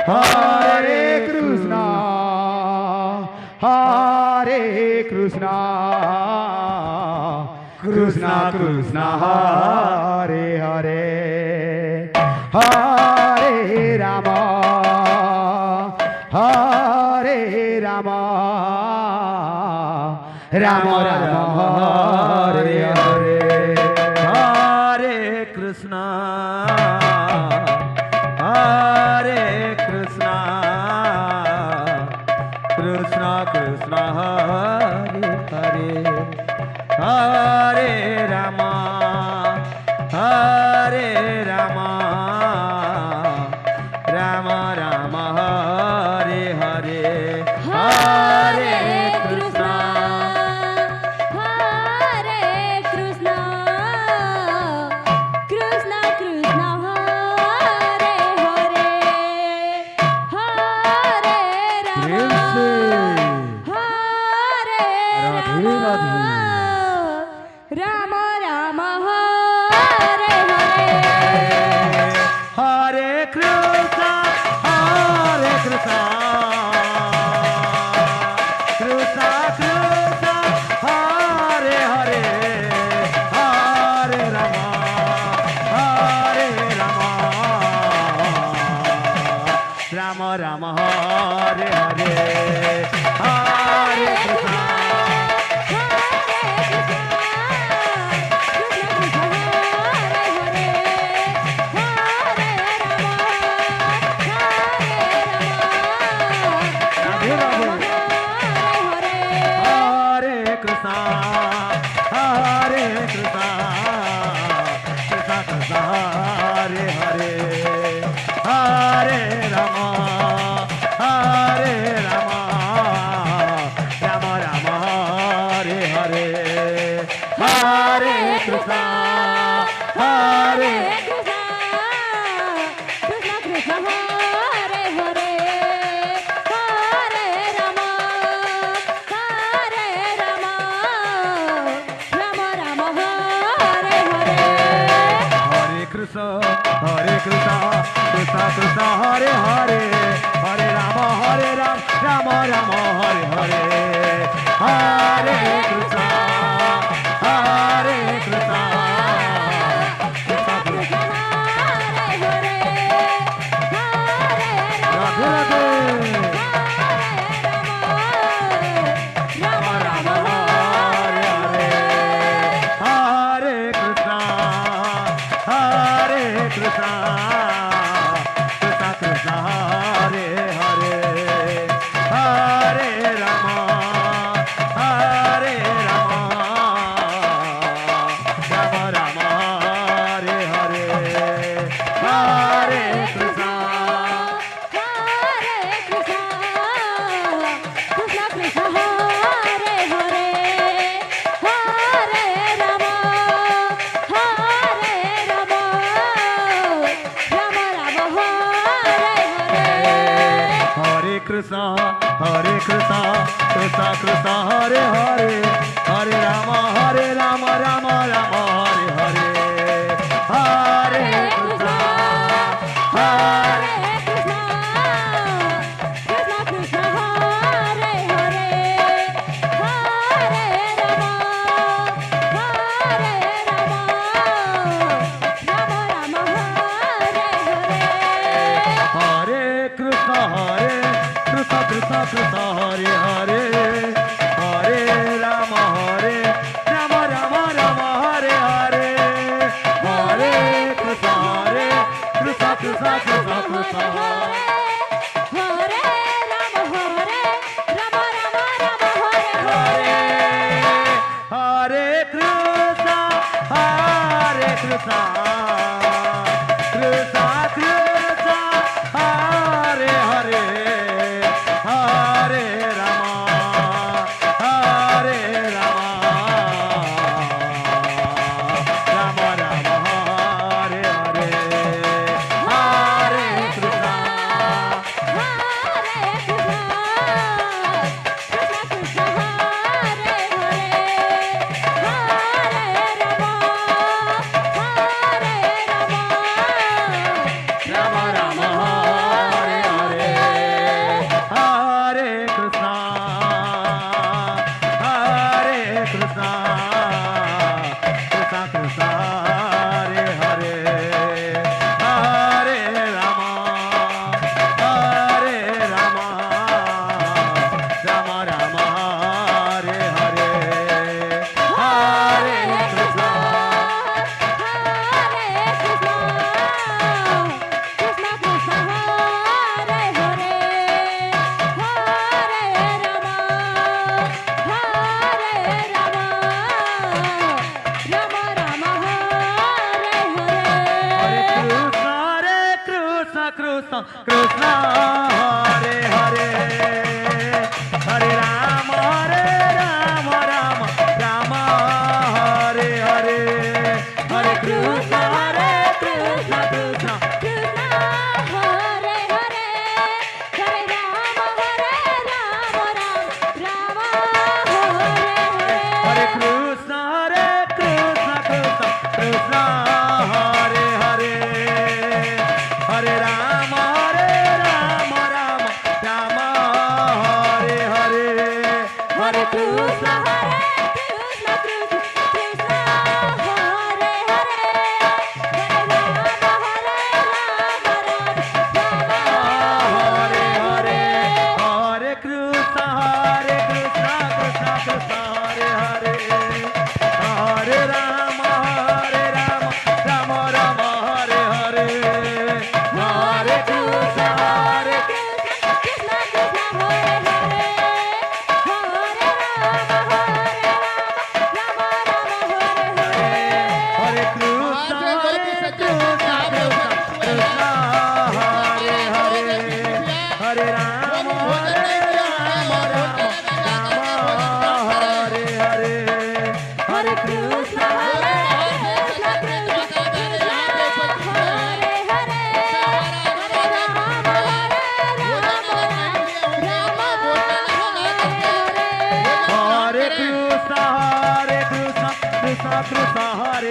Hare Krishna, Hare Krishna, Krishna Krishna, Hare Hare, Hare Rama, Hare Rama, Rama Rama, Hare Hare, Hare Krishna, Hare Krishna, Krishna Krishna, Hare Hare, Hare Rama, Hare Rama, Rama Rama, Hare Hare, Hare Krishna, Hare Krishna, Krishna Krishna, Hare Hare, Hare Rama, Hare Rama, Rama Rama, Hare Hare. Hare Krishna, Hare Krishna, Krishna Krishna, Hare Hare, Hare Rama, Hare Rama, Rama Rama, Hare Hare, Hare Krishna. Hare Krishna, Hare Krishna, Krishna Krishna, Hare Hare, Hare Rama, Hare Rama, Rama Rama, Hare Hare, Hare Krishna, Hare Krishna Krishna Hare Hare, Hare Rama, Hare Rama, Rama Rama, Hare Hare. Hare Krishna, Hare Krishna, Krishna Krishna, Hare Hare, Hare Rama, Hare Ram, Rama Rama, Hare Hare, Hare Krishna, Hare Krishna, Krishna Krishna, Radhe Radhe, Rama Rama, Hare Hare, Hare Krishna, Hare Krishna, Krishna Krishna, Hare Hare, Hare Rama, Hare Rama, Rama Rama, Hare Hare, Hare Krishna. Krishna Krishna Hare Hare, Hare Rama, Hare Rama, Rama Rama, Hare Hare. Hare Krishna, Hare Krishna, Krishna Krishna, Hare Hare, Hare Rama, Hare Rama, Rama Rama, Hare Hare, Hare Krishna, Hare Krishna, Krishna Krishna Hare Hare, Hare Rama, Hare Rama, Rama Rama, Hare Hare. Hare Krishna, Hare Krishna, Krishna Krishna, Hare Hare, Hare Rama, Hare Rama, Rama Rama, Hare Hare, Hare Krishna, Hare Krishna, Krishna Krishna, Krishna Hare. Hare Rama, Hare Rama, Rama Rama, Hare Hare. Hare Krishna, Hare Krishna, Krishna Krishna, Hare Hare, Hare Rama, Hare Rama, Rama Rama, Hare Hare, Hare Krishna, Hare Krishna, Krishna Krishna Hare Hare, Hare Rama, Hare Krishna Krishna